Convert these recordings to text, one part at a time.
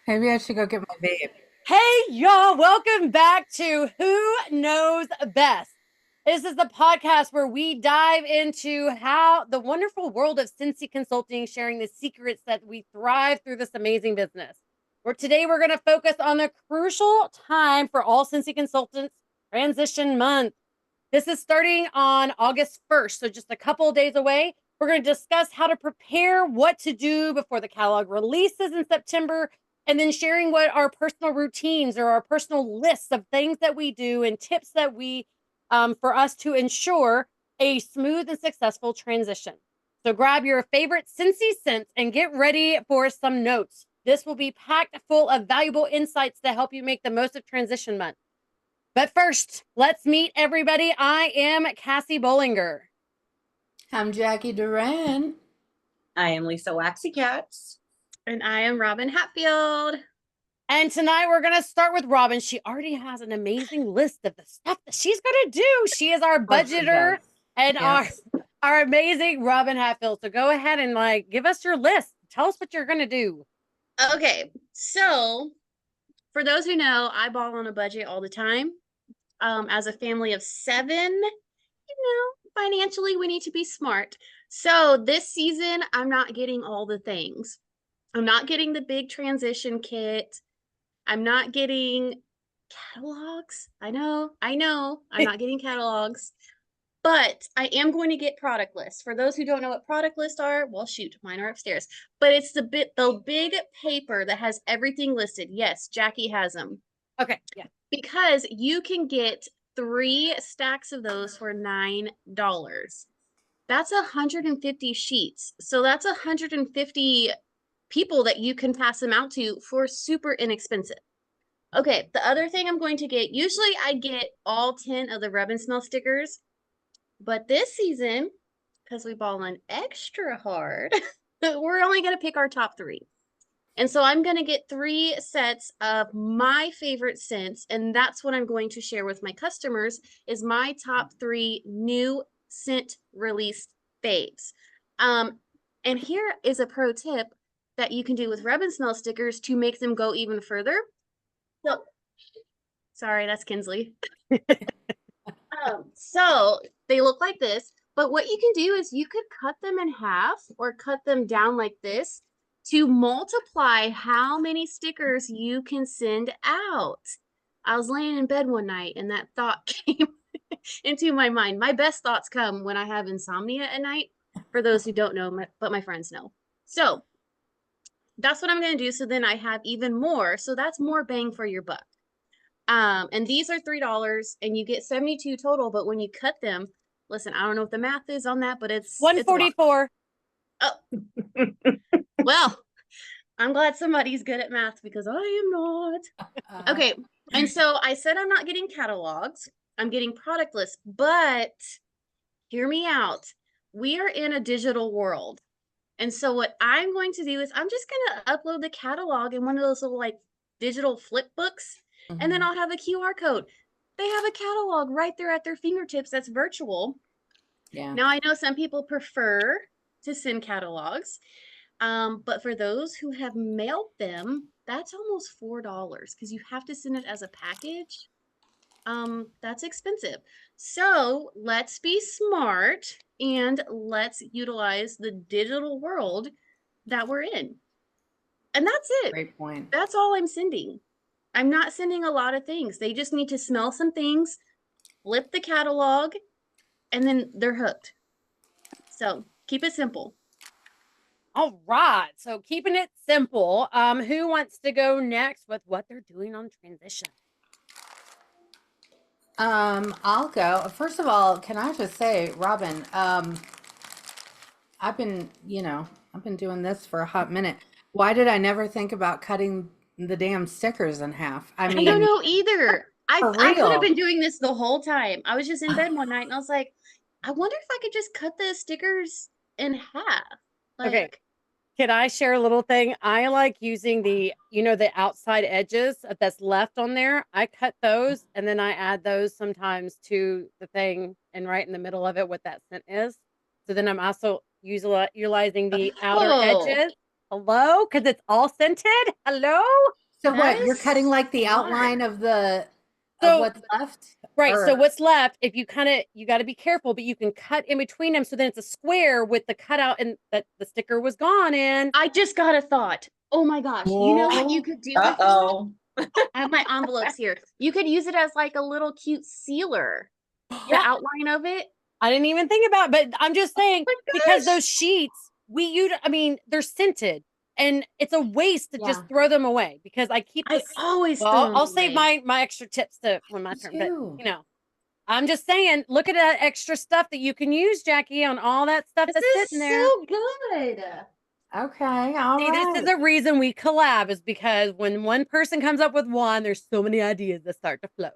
Maybe I should go get my vape. Hey, y'all, welcome back to Who Knows Best. This is the podcast where we dive into how the wonderful world of Scentsy Consulting, sharing the secrets that we thrive through this amazing business. Where today we're going to focus on the crucial time for all Scentsy consultants, transition month. This is starting on August 1st, so just a couple of days away. We're going to discuss how to prepare, what to do before the catalog releases in September, and then sharing what our personal routines or our personal lists of things that we do and tips that we for us to ensure a smooth and successful transition. So grab your favorite Scentsy scents and get ready for some notes. This will be packed full of valuable insights to help you make the most of transition month. But first, let's meet everybody. I am Cassie Bollinger. I'm Jacqui Duran. I am Lisa WaxyCat. And I am Robin Hatfield. And tonight we're going to start with Robin. She already has an amazing list of the stuff that she's going to do. She is our budgeter and yes. our amazing Robin Hatfield. So go ahead and give us your list. Tell us what you're going to do. Okay. So for those who know, I ball on a budget all the time. As a family of 7, financially we need to be smart. So this season, I'm not getting all the things. I'm not getting the big transition kit. I'm not getting catalogs. I know. I'm not getting catalogs. But I am going to get product lists. For those who don't know what product lists are, well, shoot, mine are upstairs. But it's the big paper that has everything listed. Yes, Jacqui has them. Okay, yeah. Because you can get 3 stacks of those for $9. That's 150 sheets. So that's 150 people that you can pass them out to for super inexpensive. Okay, the other thing I'm going to get, usually I get all 10 of the Rub and Smell stickers, but this season, because we ball on extra hard, we're only going to pick our top 3. And so I'm going to get 3 sets of my favorite scents, and that's what I'm going to share with my customers is my top 3 new scent release faves. And here is a pro tip that you can do with Rub and Smell stickers to make them go even further. So, sorry, that's Kinsley. So they look like this, but what you can do is you could cut them in half or cut them down like this to multiply how many stickers you can send out. I was laying in bed one night and that thought came into my mind. My best thoughts come when I have insomnia at night, for those who don't know, but my friends know. So that's what I'm going to do. So then I have even more. So that's more bang for your buck. And these are $3 and you get 72 total. But when you cut them, listen, I don't know what the math is on that, but it's 144. Oh, well, I'm glad somebody's good at math because I am not. Okay. And so I said, I'm not getting catalogs. I'm getting product lists, but hear me out. We are in a digital world. And so what I'm going to do is I'm just going to upload the catalog in one of those little digital flip books. Mm-hmm. And then I'll have a QR code. They have a catalog right there at their fingertips that's virtual. Yeah. Now I know some people prefer to send catalogs. But for those who have mailed them, that's almost $4 because you have to send it as a package. That's expensive. So let's be smart and let's utilize the digital world that we're in. And that's it. Great point. That's all I'm sending. I'm not sending a lot of things. They just need to smell some things, flip the catalog, and then they're hooked. So keep it simple. All right. So keeping it simple. Who wants to go next with what they're doing on transition? I'll go. First of all, can I just say, Robin, I've been doing this for a hot minute. Why did I never think about cutting the damn stickers in half? I mean, I don't know either. I could have been doing this the whole time. I was just in bed one night and I was like, I wonder if I could just cut the stickers in half. Okay. Can I share a little thing? I like using the outside edges that's left on there. I cut those and then I add those sometimes to the thing and right in the middle of it what that scent is. So then I'm also utilizing the outer edges Hello? Because it's all scented? Hello? So That what? You're is cutting like the smart. outline of So what's left? right. So Or what's left, if you you got to be careful, but you can cut in between them so then it's a square with the cutout and that the sticker was gone in. I just got a thought. Oh my gosh. You know what you could do with that? Uh-oh. I have my envelopes here. You could use it as like a little cute sealer. The Yeah. outline of it. I didn't even think about it, but I'm just saying Oh my because gosh. those sheets they're scented and it's a waste to Yeah. just throw them away because I keep I this. always Well, throw I'll them save away. my extra tips to when my Me turn, but too. I'm just saying, look at that extra stuff that you can use, Jacqui, on all that stuff This that's is sitting there. so good. Okay, all See, this is right. the reason we collab is because when one person comes up with one, there's so many ideas that start to flow.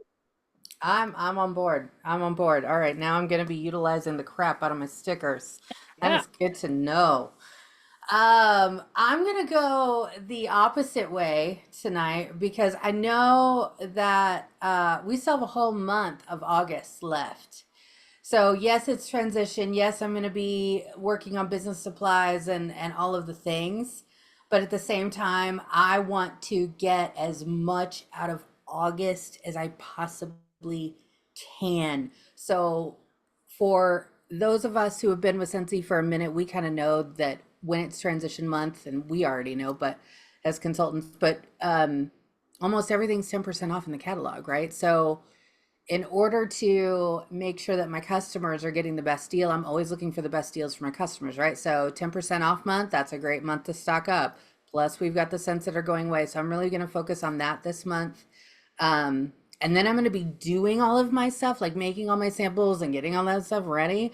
I'm on board. I'm on board. All right, now I'm gonna be utilizing the crap out of my stickers. That Yeah. is good to know. I'm gonna go the opposite way tonight because I know that we still have a whole month of August left. So yes, it's transition. Yes, I'm gonna be working on business supplies and all of the things. But at the same time, I want to get as much out of August as I possibly can. So for those of us who have been with Scentsy for a minute, we kind of know that when it's transition month, and we already know, but as consultants, but almost everything's 10% off in the catalog, right? So in order to make sure that my customers are getting the best deal, I'm always looking for the best deals for my customers, right? So 10% off month, that's a great month to stock up. Plus, we've got the scents that are going away. So I'm really going to focus on that this month. And then I'm going to be doing all of my stuff, like making all my samples and getting all that stuff ready.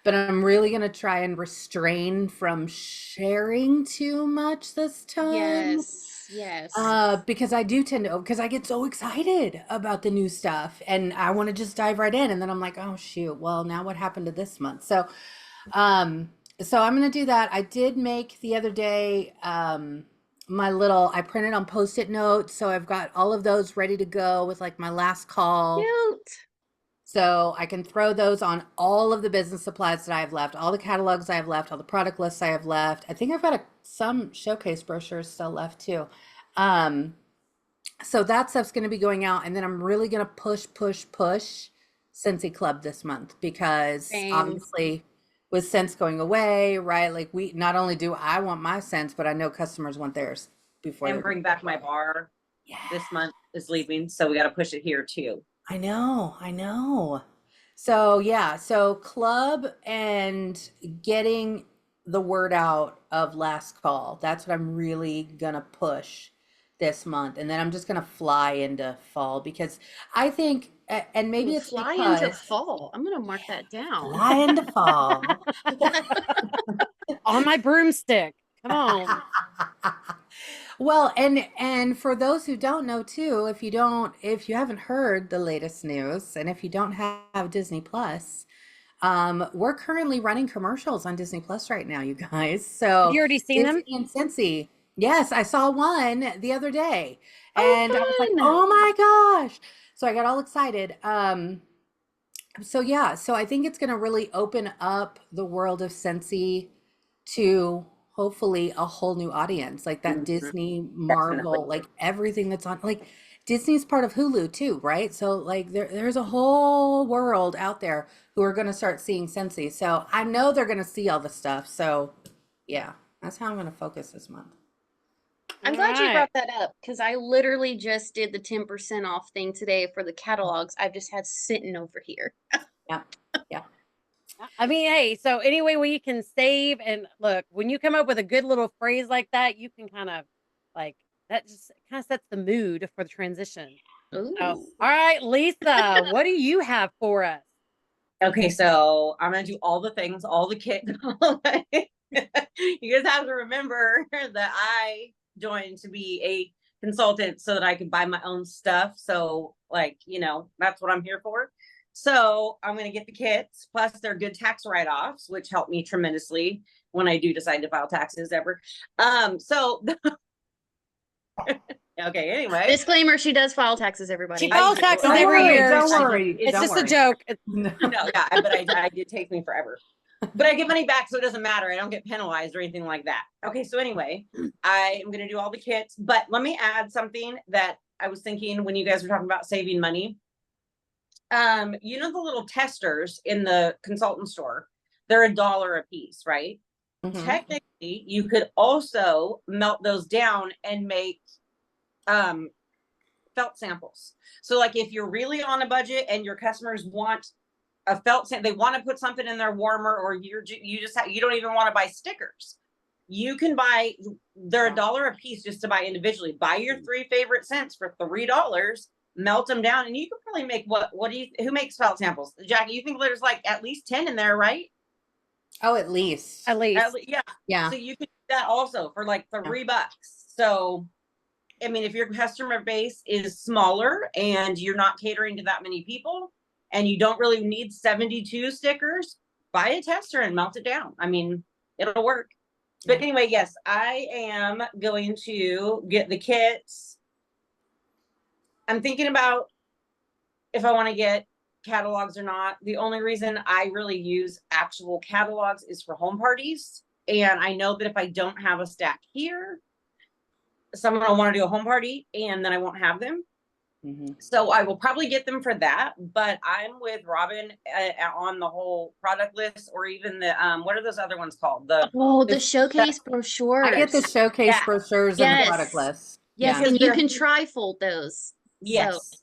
But I'm really going to try and restrain from sharing too much this time. Yes. Because I do tend to, because I get so excited about the new stuff and I want to just dive right in. And then I'm like, oh shoot, well, now what happened to this month? So I'm going to do that. I did make the other day, I printed on Post-it notes. So I've got all of those ready to go with like my last call. Cute. So I can throw those on all of the business supplies that I have left, all the catalogs I have left, all the product lists I have left. I think I've got some showcase brochures still left too. So that stuff's going to be going out, and then I'm really going to push Scentsy Club this month because Same. obviously with scents going away, right? Like we not only do I want my scents, but I know customers want theirs before. And bring back my bar. Yeah. This month is leaving, so we got to push it here too. I know. So yeah, so club and getting the word out of last call. That's what I'm really gonna push this month. And then I'm just gonna fly into fall because I think, and maybe Ooh, it's fly into because fall. I'm gonna mark that down. fly into fall. On my broomstick. Come on. Well, and for those who don't know too, if you haven't heard the latest news, and if you don't have Disney Plus, we're currently running commercials on Disney Plus right now, you guys. So Have you already seen them? Disney and Scentsy. Yes, I saw one the other day, Oh, and I was like, fun. oh my gosh! So I got all excited. So yeah, so I think it's going to really open up the world of Scentsy to hopefully a whole new audience, like that Disney, Marvel, Definitely. like everything that's on, like Disney's part of Hulu too, right? So like there's a whole world out there who are going to start seeing Scentsy. So I know they're going to see all the stuff. So yeah, that's how I'm going to focus this month. I'm glad you Alright. brought that up because I literally just did the 10% off thing today for the catalogs I've just had sitting over here. Yeah. I mean, hey, so any way we can save and look, when you come up with a good little phrase like that, you can kind of like that just kind of sets the mood for the transition. Ooh. So, all right, Lisa, what do you have for us? Okay, so I'm gonna do all the things, all the kit. You guys have to remember that I joined to be a consultant so that I could buy my own stuff. So like, that's what I'm here for. So I'm going to get the kits, plus they're good tax write-offs, which help me tremendously when I do decide to file taxes ever. Okay, anyway. Disclaimer, she does file taxes, everybody. She files taxes Don't every worry, year. don't worry. It's Don't just worry. a joke. No, yeah, but it did take me forever. But I get money back, so it doesn't matter. I don't get penalized or anything like that. Okay, so anyway, I am going to do all the kits, but let me add something that I was thinking when you guys were talking about saving money. You know, the little testers in the consultant store, they're $1 a piece, right? Mhm. Technically, you could also melt those down and make felt samples. So like if you're really on a budget and your customers want a felt sample, they want to put something in their warmer, or you don't even want to buy stickers. You can buy, they're $1 a piece just to buy individually. Buy your 3 favorite scents for $3, melt them down, and you can probably make who makes felt samples? Jacqui, you think there's like at least 10 in there, right? Oh, at least. At least. Yeah. Yeah. So you can do that also for like $3. So, I mean, if your customer base is smaller and you're not catering to that many people and you don't really need 72 stickers, buy a tester and melt it down. I mean, it'll work. But anyway, yes, I am going to get the kits. I'm thinking about if I want to get catalogs or not. The only reason I really use actual catalogs is for home parties. And I know that if I don't have a stack here, someone will want to do a home party and then I won't have them. So I will probably get them for that, but I'm with Robin on the whole product list, or even the what are those other ones called? The showcase brochures. I get the showcase Yeah. brochures and the Yes. product list. Yes, Because and you they're- can tri-fold those. Yes. So,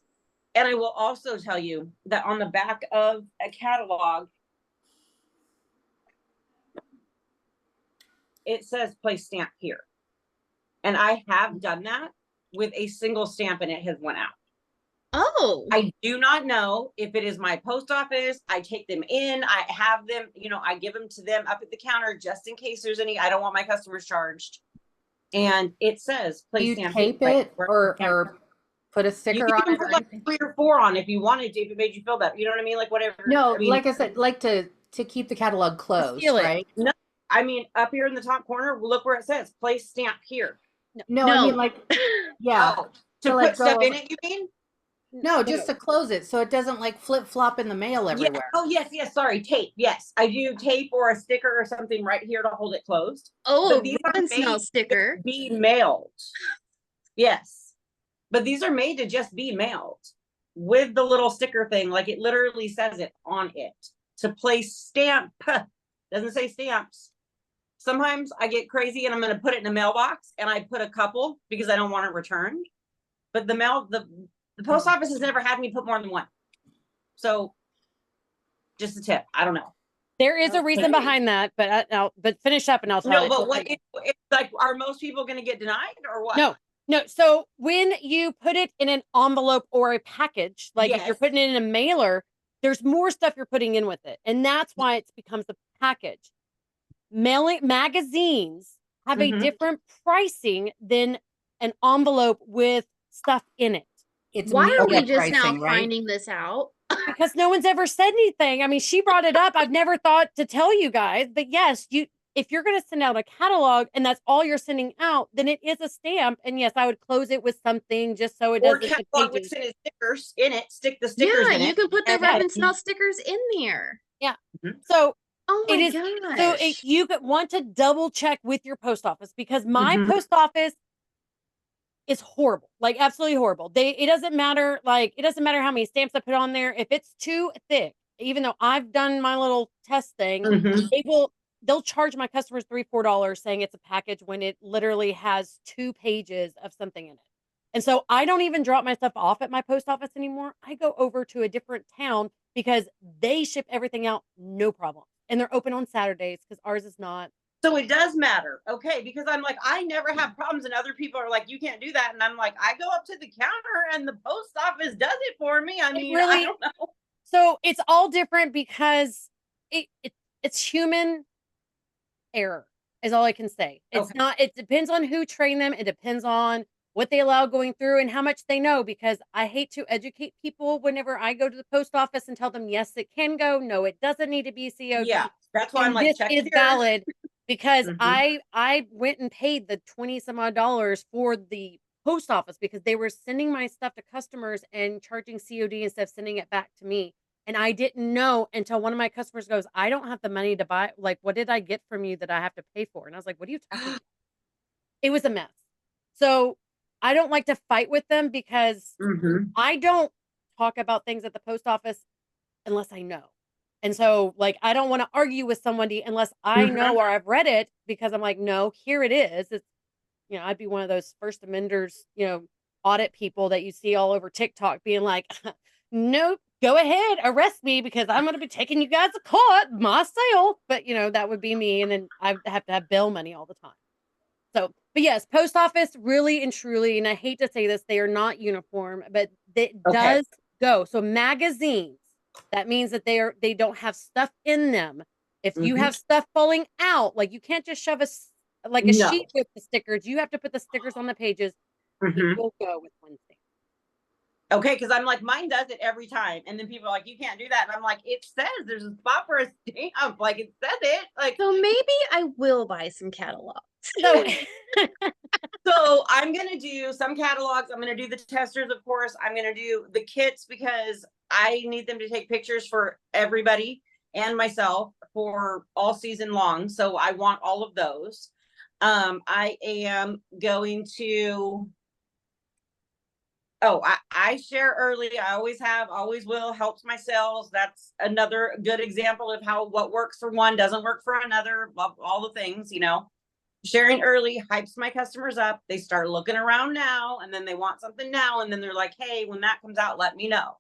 And I will also tell you that on the back of a catalog, it says place stamp here. And I have done that with a single stamp and it has went out. oh, I do not know if it is my post office. I take them in, I have them, I give them to them up at the counter just in case there's any, I don't want my customers charged. And it says Do place you stamp tape right it or put a you sticker can on even it? put Or like anything? 3 or 4 on if you wanted to, if it made you feel better. You know what I mean? Like whatever. No, I mean, like I said, like to keep the catalog closed, seal it. right? I mean, up here in the top corner, look where it says place stamp here. No, I No. mean like, yeah. Oh, To, to like, put stuff go in over- it, you mean? No, just to close it so it doesn't like flip flop in the mail everywhere. Yeah. Oh, yes, sorry, tape. Yes, I do tape or a sticker or something right here to hold it closed. oh, But these are ribbon made smell to sticker. be mailed. Yes. But these are made to just be mailed with the little sticker thing. Like it literally says it on it to place stamp. Doesn't say stamps. Sometimes I get crazy and I'm going to put it in a mailbox and I put a couple because I don't want it returned. But the post office has never had me put more than one. So just a tip. I don't know. There is a reason Okay. behind that, but finish up and I'll tell No, you. but what it's like, are most people going to get denied or what? No. So when you put it in an envelope or a package, like if you're Yes. putting it in a mailer, there's more stuff you're putting in with it. And that's why it becomes a package. Mailing magazines have a Mhm. different pricing than an envelope with stuff in it. It's Why are we media just now pricing, right? finding this out? Because no one's ever said anything. I mean, she brought it up. I've never thought to tell you guys, but yes, if you're going to send out a catalog and that's all you're sending out, then it is a stamp. And yes, I would close it with something just so it Or doesn't. catalog with stickers in it. Stick the stickers Yeah, in you it. can put the and- ribbon smell stickers in there. So Oh my it is. gosh. So you could want to double check with your post office because my Mhm. post office is horrible, like absolutely horrible. It doesn't matter how many stamps I put on there. If it's too thick, even though I've done my little test thing, Mhm. they'll charge my customers $3-4 saying it's a package when it literally has 2 pages of something in it. And so I don't even drop my stuff off at my post office anymore. I go over to a different town because they ship everything out, no problem. And they're open on Saturdays because ours is not. So it does matter. Okay. Because I'm like, I never have problems and other people are like, you can't do that. And I'm like, I go up to the counter and the post office does it for me. I mean, really- I don't know. So it's all different because it's human error is all I can say. It's Okay. not, it depends on who trained them. It depends on what they allow going through and how much they know, because I hate to educate people whenever I go to the post office and tell them, yes, it can go. No, it doesn't need to be COD. Yeah. That's why I'm And like, this check is with yours. valid because Mhm. I went and paid the 20 some odd dollars for the post office because they were sending my stuff to customers and charging COD instead of sending it back to me. And I didn't know until one of my customers goes, I don't have the money to buy. Like, what did I get from you that I have to pay for? And I was like, what are you talking about? It was a mess. So I don't like to fight with them because I don't talk about things at the post office unless I know. And so, like, I don't want to argue with somebody unless I know or I've read it, because I'm like, no, here it is. It's, I'd be one of those first amenders, audit people that you see all over TikTok being like, nope, go ahead, arrest me because I'm going to be taking you guys to court myself. But, that would be me. And then I have to have bail money all the time. So, but yes, post office really and truly, and I hate to say this, they are not uniform, but it does go. So magazines, that means that they don't have stuff in them. If you have stuff falling out, like you can't just shove a sheet with the stickers. You have to put the stickers on the pages. It will go with one thing. Okay, because I'm like, mine does it every time. And then people are like, you can't do that. And I'm like, it says there's a spot for a stamp. Like, it says it. Like, so maybe I will buy some catalogs. So, so I'm going to do some catalogs. I'm going to do the testers, of course. I'm going to do the kits because I need them to take pictures for everybody and myself for all season long. So I want all of those. I am going to... Oh, I share early. I always have, always will, helps my sales. That's another good example of how what works for one doesn't work for another, all the things, Sharing early hypes my customers up. They start looking around now, and then they want something now. And then they're like, hey, when that comes out, let me know.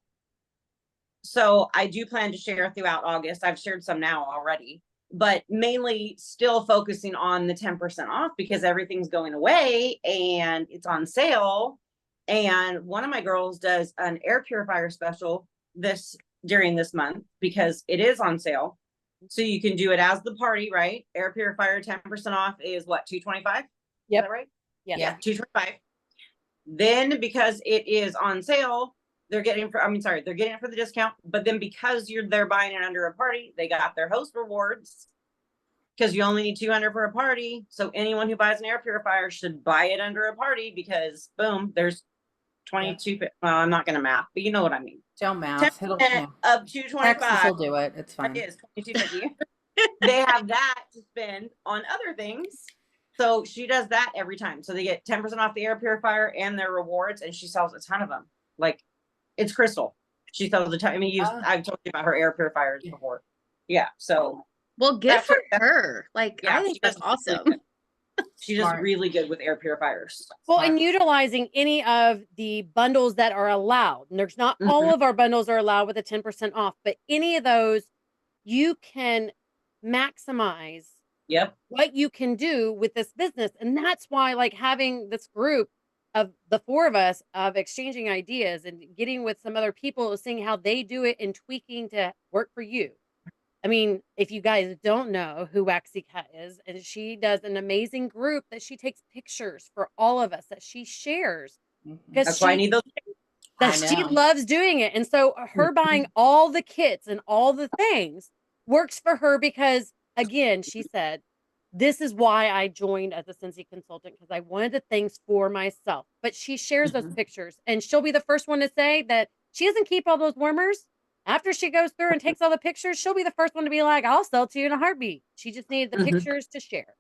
So I do plan to share throughout August. I've shared some now already, but mainly still focusing on the 10% off because everything's going away and it's on sale. And one of my girls does an air purifier special during this month because it is on sale. So you can do it as the party, right? Air purifier 10% off is what, $225? Yep. Is that right? Yeah. $225. Then because it is on sale, they're getting it for the discount. But then because they're buying it under a party, they got their host rewards. Because you only need 200 for a party. So anyone who buys an air purifier should buy it under a party because boom, there's 22. Well, I'm not going to math, but you know what I mean. Don't math. Of 225. Texas will do it. It's fine. It is $22.50. They have that to spend on other things. So she does that every time. So they get 10% off the air purifier and their rewards, and she sells a ton of them. Like, it's Crystal. She sells a ton. I mean, I've told you about her air purifiers before. Yeah. So. Well, good for her. Like, I think that's awesome. She does really good with air purifiers. Well, and utilizing any of the bundles that are allowed. And there's not all of our bundles are allowed with a 10% off, but any of those you can maximize what you can do with this business. And that's why, like, having this group of the four of us of exchanging ideas and getting with some other people, seeing how they do it and tweaking to work for you. I mean, if you guys don't know who WaxyCat is, and she does an amazing group that she takes pictures for all of us that she shares. That's why I need those. That she loves doing it. And so her buying all the kits and all the things works for her because, again, she said, this is why I joined as a Scentsy consultant, because I wanted the things for myself. But she shares those pictures, and she'll be the first one to say that she doesn't keep all those warmers. After she goes through and takes all the pictures, she'll be the first one to be like, I'll sell to you in a heartbeat. She just needed the pictures to share.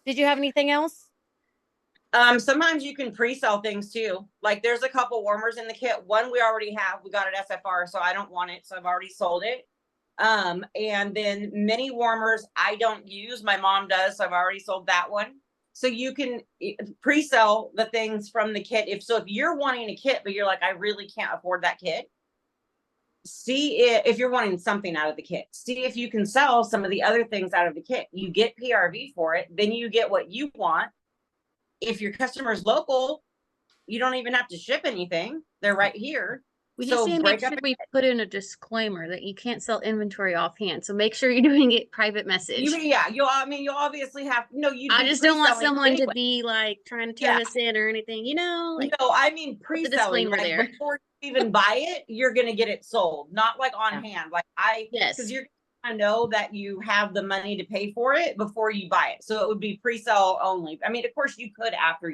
Did you have anything else? Sometimes you can pre-sell things too. Like, there's a couple warmers in the kit. One we already have. We got it SFR, so I don't want it. So I've already sold it. And then mini warmers I don't use. My mom does, so I've already sold that one. So you can pre-sell the things from the kit. If you're wanting a kit, but you're like, I really can't afford that kit. See if you're wanting something out of the kit. See if you can sell some of the other things out of the kit. You get PRV for it, then you get what you want. If your customer's local, you don't even have to ship anything. They're right here. We just need to make sure we put in a disclaimer that you can't sell inventory offhand. So make sure you're doing it private message. You'll obviously have I just don't want someone to be like trying to turn us in or anything, Like, no, I mean pre-selling. Like, there. Before you even buy it, you're gonna get it sold, not like on hand. Like because you're gonna know that you have the money to pay for it before you buy it. So it would be pre-sell only. I mean, of course you could after,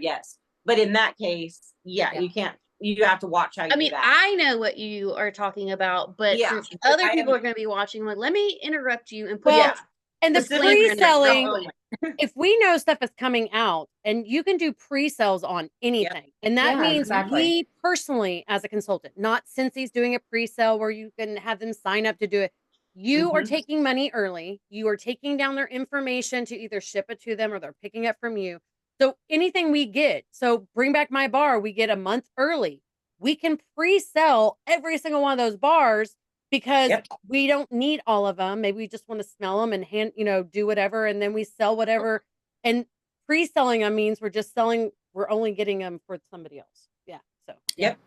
but in that case, you can't you have to watch how you I do mean, that. I know what you are talking about, but Yeah, since but other I people am- are going to be watching, like, let me interrupt you and put Well, Yeah. and the Specifically for pre-selling, girls only. if we know stuff is coming out, and you can do pre-sales on anything, and that Yeah, means exactly. we personally, as a consultant, not Scentssy's doing a pre-sale where you can have them sign up to do it. You are Mhm. taking money early. You are taking down their information to either ship it to them or they're picking it from you. So anything we get, so Bring Back My Bar, we get a month early. We can pre-sell every single one of those bars because Yep. we don't need all of them. Maybe we just want to smell them and do whatever, and then we sell whatever. And pre-selling them means we're only getting them for somebody else. Yeah. So Yep.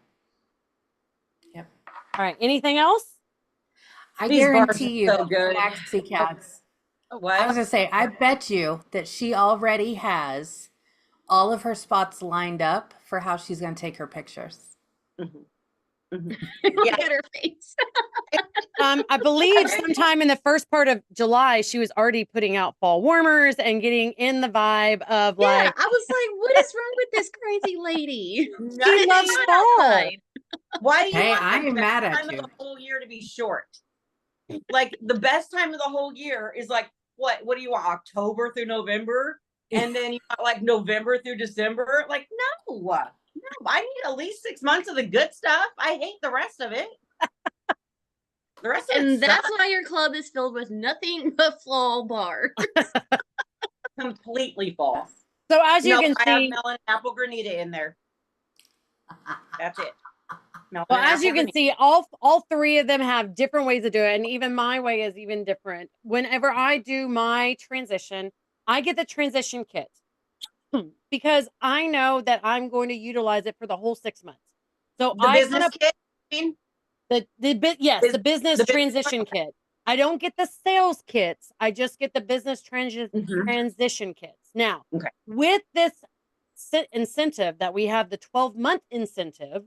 all right. Anything else? I These bars guarantee are you so that good. Waxy Cats. I was What? gonna say, I bet you that she already has all of her spots lined up for how she's gonna take her pictures. Mhm. Mhm. Look Yeah. at her face. I believe sometime in the first part of July, she was already putting out fall warmers and getting in the vibe of Yeah, like, I was like, what is wrong with this crazy lady? she loves It's hot fall. outside. Why do you Hey, want I the ain't best mad time at of you. the whole year to be short? Like the best time of the whole year is like what do you want? October through November? And then you got like November through December? Like, no. I need at least 6 months of the good stuff. I hate the rest of it. The rest of it And that's sucks. why your club is filled with nothing but fall bar. Completely false. So as you No, can I have see, melon and apple granita in there. That's it. Melon well, and as you apple can granita. see, all three of them have different ways to do it, and even my way is even different. Whenever I do my transition, I get the transition kit because I know that I'm going to utilize it for the whole 6 months. So The I kind business of kit, I mean, the business the business transition kit. I don't get the sales kits. I just get the business Mhm. transition kits. Now, Okay. with this incentive that we have, the 12-month incentive,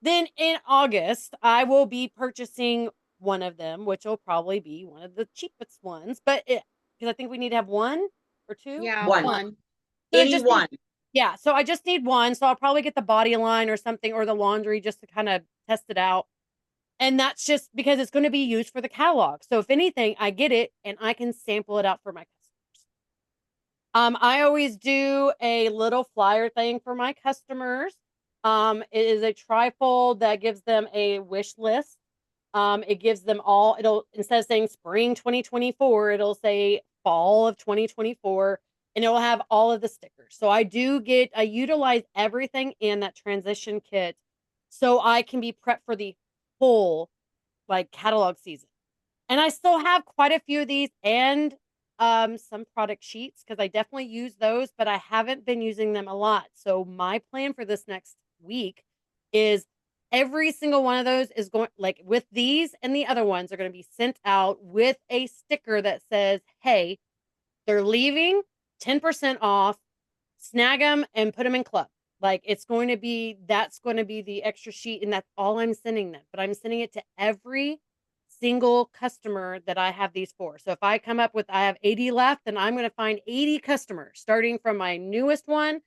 then in August, I will be purchasing one of them, which will probably be one of the cheapest ones. But because I think we need to have one or two. Yeah, One. one. So I Any just one. yeah. So I just need one. So I'll probably get the body line or something or the laundry just to kind of test it out. And that's just because it's going to be used for the catalog. So if anything, I get it and I can sample it out for my customers. I always do a little flyer thing for my customers. It is a trifold that gives them a wish list. It gives them all, it'll, instead of saying spring 2024, it'll say fall of 2024, and it will have all of the stickers. So I utilize everything in that transition kit so I can be prepped for the whole like catalog season. And I still have quite a few of these and some product sheets because I definitely use those, but I haven't been using them a lot. So my plan for this next week is every single one of those is going, like with these and the other ones, are going to be sent out with a sticker that says, hey, they're leaving 10% off, snag them and put them in club. Like that's going to be the extra sheet, and that's all I'm sending them. But I'm sending it to every single customer that I have these for. So if I come up with, I have 80 left, then I'm going to find 80 customers, starting from my newest one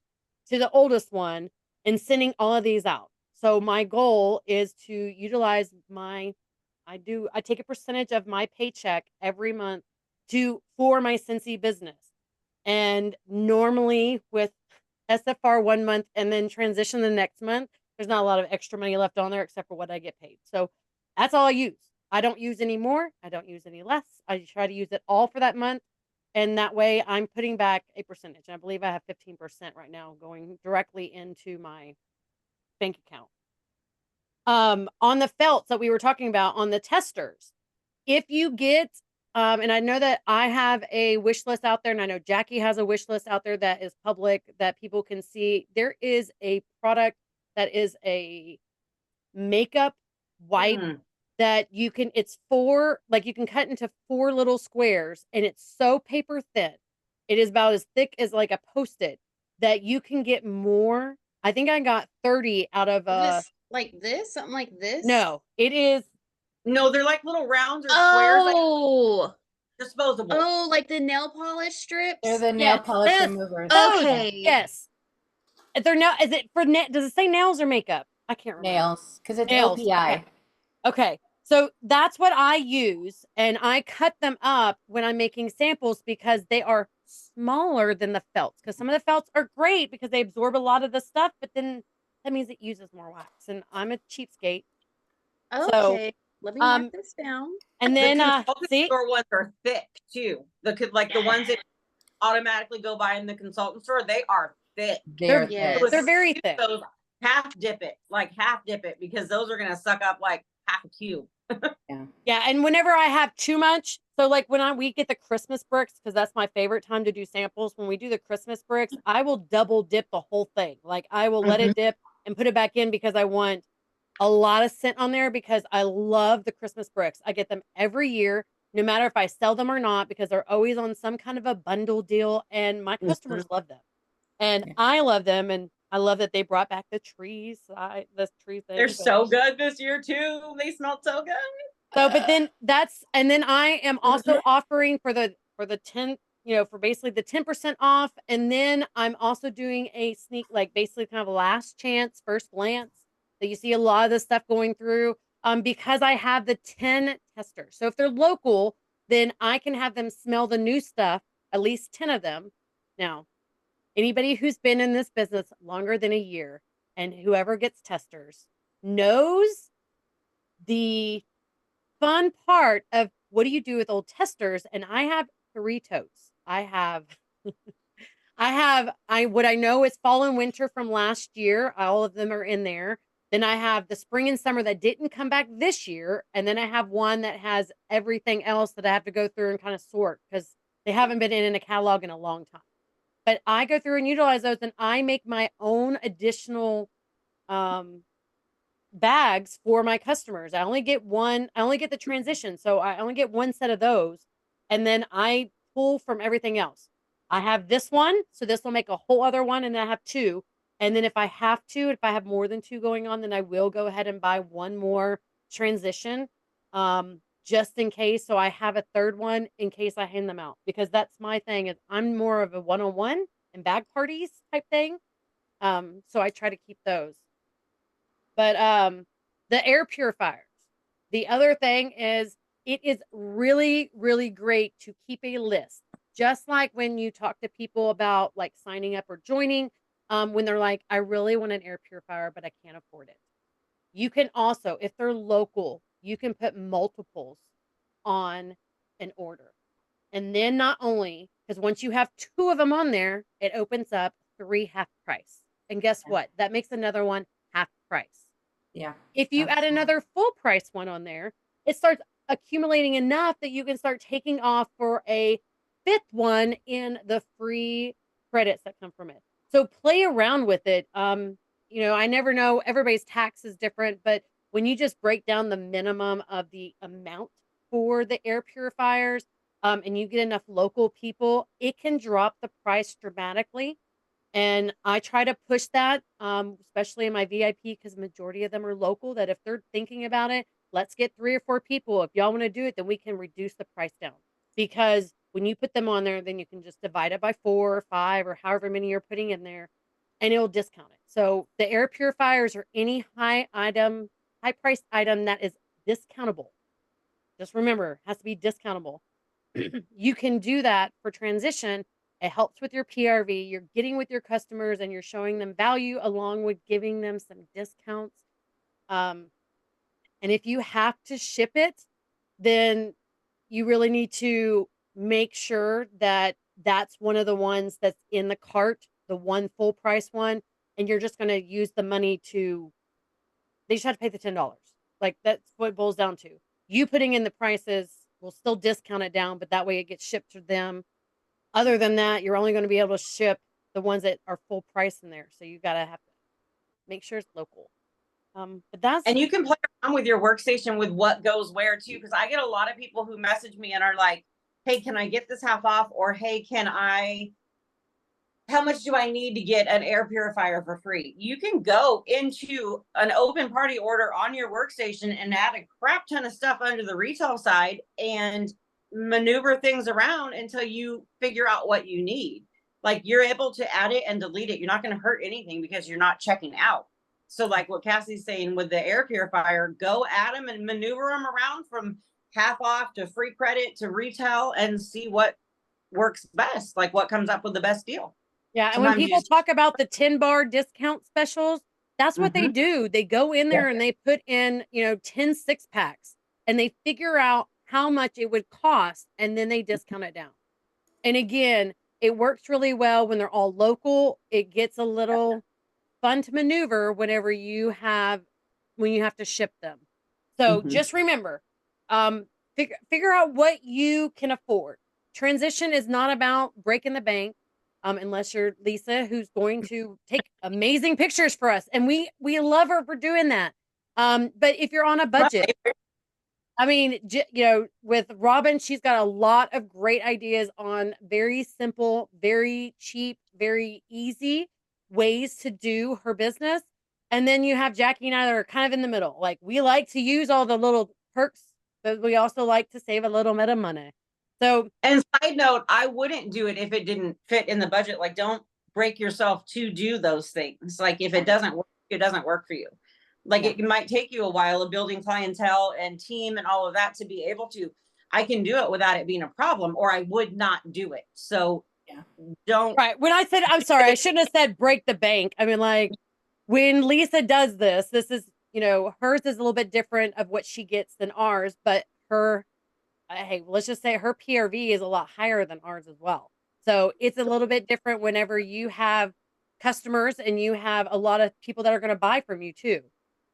to the oldest one, and sending all of these out. So my goal is to utilize I take a percentage of my paycheck every month for my Scentsy business. And normally with SFR 1 month and then transition the next month, there's not a lot of extra money left on there except for what I get paid. So that's all I use. I don't use any more. I don't use any less. I try to use it all for that month. And that way I'm putting back a percentage. And I believe I have 15% right now going directly into my bank account. On the felts that we were talking about on the testers, if you get, and I know that I have a wish list out there, and I know Jacqui has a wish list out there that is public that people can see. There is a product that is a makeup wipe that you can, it's you can cut into 4 little squares, and it's so paper thin. It is about as thick as like a Post-it that you can get more. I think I got 30 out of This like this, something like this. no, it is. No, they're like little rounds or squares, like Oh, disposable. oh, like the nail polish strips. They're the nail Yes, polish yes. removers. Okay. Yes. They're now, is it for does it say nails or makeup? I can't remember. Nails, because it's Nails. OPI. Okay. So that's what I use, and I cut them up when I'm making samples because they are smaller than the felts. Because some of the felts are great because they absorb a lot of the stuff, but then that means it uses more wax, and I'm a cheapskate. So, Okay, let me mark um, this down. and The then consultant see, store ones are thick too. Like the ones that automatically go by in the consultant store, they are thick. They're Yes. thick. they're very Use thick. those, half dip it because those are gonna suck up like half a cube. Yeah, and whenever I have too much, so like when we get the Christmas bricks, because that's my favorite time to do samples. When we do the Christmas bricks, I will double dip the whole thing. Like I will let it dip and put it back in because I want a lot of scent on there because I love the Christmas bricks. I get them every year, no matter if I sell them or not, because they're always on some kind of a bundle deal, and my customers love them. And Yeah. I love them, and I love that they brought back the trees. The tree thing. They're but- so good this year too. They smell so good. So, but then and then I am also offering for the 10, for basically the 10% off. And then I'm also doing a sneak, like basically kind of a last chance, first glance that you see a lot of this stuff going through. Because I have the 10 testers. So if they're local, then I can have them smell the new stuff, at least 10 of them. Now, anybody who's been in this business longer than a year and whoever gets testers knows the fun part of what do you do with old testers. And I have 3 totes. What I know is fall and winter from last year. All of them are in there. Then I have the spring and summer that didn't come back this year. And then I have one that has everything else that I have to go through and kind of sort because they haven't been in a catalog in a long time. But I go through and utilize those, and I make my own additional bags for my customers. I only get the transition. So I only get one set of those. And then I pull from everything else. I have this one. So this will make a whole other one. And then I have 2. And then if I have more than 2 going on, then I will go ahead and buy one more transition. Just in case. So I have a 3rd one in case I hand them out, because that's my thing is I'm more of a one-on-one and bag parties type thing. So I try to keep those. But the air purifiers. The other thing is it is really, really great to keep a list. Just like when you talk to people about like signing up or joining, when they're like, I really want an air purifier, but I can't afford it. You can also, if they're local, you can put multiples on an order. And then not only, because once you have 2 of them on there, it opens up 3 half price. And guess what? That makes another one half price. Yeah. If you add another full price one on there, it starts accumulating enough that you can start taking off for a 5th one in the free credits that come from it. So play around with it. I never know, everybody's tax is different, but when you just break down the minimum of the amount for the air purifiers, and you get enough local people, it can drop the price dramatically. And I try to push that, especially in my VIP, because majority of them are local, that if they're thinking about it, let's get 3 or 4 people. If y'all want to do it, then we can reduce the price down. Because when you put them on there, then you can just divide it by 4 or 5 or however many you're putting in there, and it'll discount it. So the air purifiers or any high priced item that is discountable. Just remember, it has to be discountable. You can do that for transition. It helps with your PRV. You're getting with your customers and you're showing them value along with giving them some discounts. And if you have to ship it, then you really need to make sure that that's one of the ones that's in the cart, the one full price one, and you're just going to use the money they just have to pay the $10. Like that's what it boils down to. You putting in the prices will still discount it down, but that way it gets shipped to them. Other than that, you're only going to be able to ship the ones that are full price in there. So you got to have to make sure it's local. And you can play around with your workstation with what goes where too. Cause I get a lot of people who message me and are like, hey, can I get this half off? Or, hey, how much do I need to get an air purifier for free? You can go into an open party order on your workstation and add a crap ton of stuff under the retail side and maneuver things around until you figure out what you need. Like you're able to add it and delete it. You're not going to hurt anything because you're not checking out. So like what Cassie's saying with the air purifier, go at them and maneuver them around from half off to free credit to retail and see what works best, like what comes up with the best deal. Yeah, and when Sometimes people talk about the 10-bar discount specials, that's what they Mhm. do. They go in there and they put in, 10 6-packs and they figure out how much it would cost and then they discount it down. And again, it works really well when they're all local. It gets a little fun to maneuver whenever when you have to ship them. So Mhm. just remember, figure out what you can afford. Transition is not about breaking the bank, unless you're Lisa, who's going to take amazing pictures for us, and we love her for doing that. But if you're on a budget, I mean, with Robin, she's got a lot of great ideas on very simple, very cheap, very easy ways to do her business. And then you have Jacqui and I that are kind of in the middle. Like, we like to use all the little perks, but we also like to save a little bit of money. So, and side note, I wouldn't do it if it didn't fit in the budget. Like, don't break yourself to do those things. Like, if it doesn't work, it doesn't work for you. Like, it might take you a while of building clientele and team and all of that to be able to. I can do it without it being a problem, or I would not do it. So don't. right. When I said, I'm sorry, I shouldn't have said break the bank. I mean, like, when Lisa does this is, hers is a little bit different of what she gets than ours, but hey, let's just say her PRV is a lot higher than ours as well. So it's a little bit different whenever you have customers and you have a lot of people that are going to buy from you too,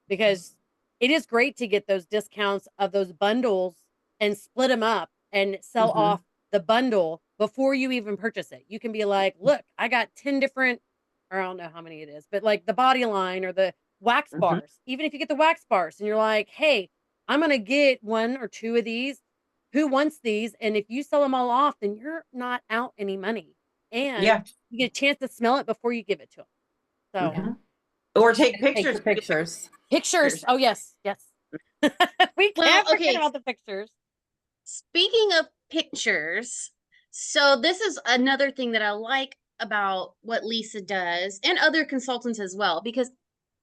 because it is great to get those discounts of those bundles and split them up and sell off the bundle before you even purchase it. You can be like, look, I got 10 different, or I don't know how many it is, but like the body line or the wax bars, even if you get the wax bars and you're like, hey, I'm going to get 1 or 2 of these. Who wants these? And if you sell them all off, then you're not out any money. And you get a chance to smell it before you give it to them. So, or take Take pictures. the pictures. Pictures. Oh, yes. Yes. We can't forget about the pictures. Speaking of pictures, so this is another thing that I like about what Lisa does and other consultants as well, because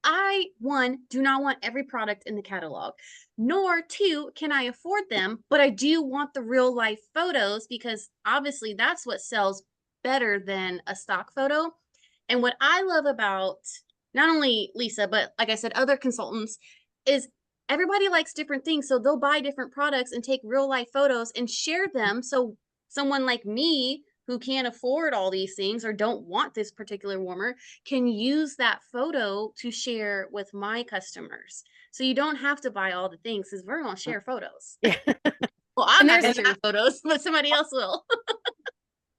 I, one, do not want every product in the catalog, nor two, can I afford them, but I do want the real life photos because obviously that's what sells better than a stock photo. And what I love about not only Lisa, but like I said, other consultants is everybody likes different things. So they'll buy different products and take real life photos and share them. So someone like me who can't afford all these things or don't want this particular warmer can use that photo to share with my customers. So you don't have to buy all the things because we're going to share photos. Yeah. Well, I'm not going to share photos, but somebody else will.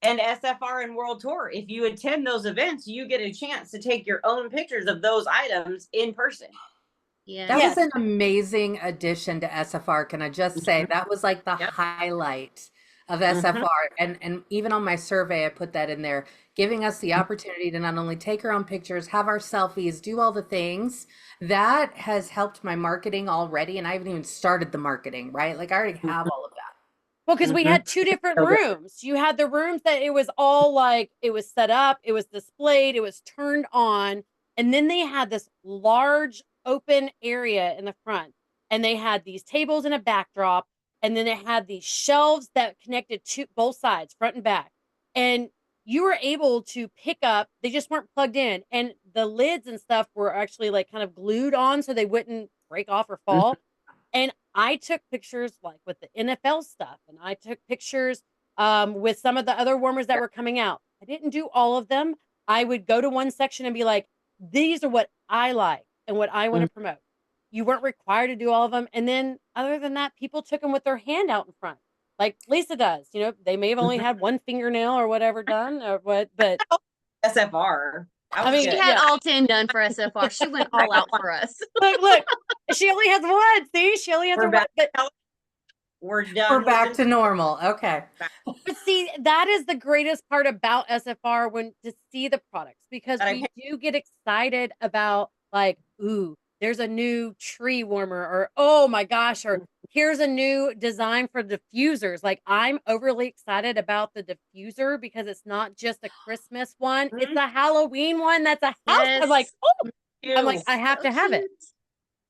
And SFR and World Tour, if you attend those events, you get a chance to take your own pictures of those items in person. Yeah, That was an amazing addition to SFR. Can I just say that was like the Yep. highlight of SFR. And even on my survey, I put that in there, giving us the opportunity to not only take our own pictures, have our selfies, do all the things. That has helped my marketing already. And I haven't even started the marketing, right? Like I already have all of that. Well, because we had 2 different rooms. You had the rooms that it was all like, it was set up, it was displayed, it was turned on. And then they had this large open area in the front. And they had these tables and a backdrop. And then it had these shelves that connected to both sides, front and back. And you were able to pick up, they just weren't plugged in. And the lids and stuff were actually like kind of glued on so they wouldn't break off or fall. And I took pictures like with the NFL stuff, and I took pictures with some of the other warmers that were coming out. I didn't do all of them. I would go to one section and be like, these are what I like and what I want to promote. You weren't required to do all of them. And then other than that, people took them with their hand out in front, like Lisa does. They may have only had one fingernail or whatever done or what, but SFR. I mean, she had all 10 done for SFR. She went all out for us. look, she only has one. See, she only has We're one. back. But We're done. We're back to normal. Okay. But see, that is the greatest part about SFR when to see the products, because we do get excited about like, ooh, there's a new tree warmer, or oh my gosh, or here's a new design for diffusers. Like I'm overly excited about the diffuser because it's not just a Christmas one, it's a Halloween one that's a house. I'm like, oh, I'm like, Ew. I have So to have it. cute.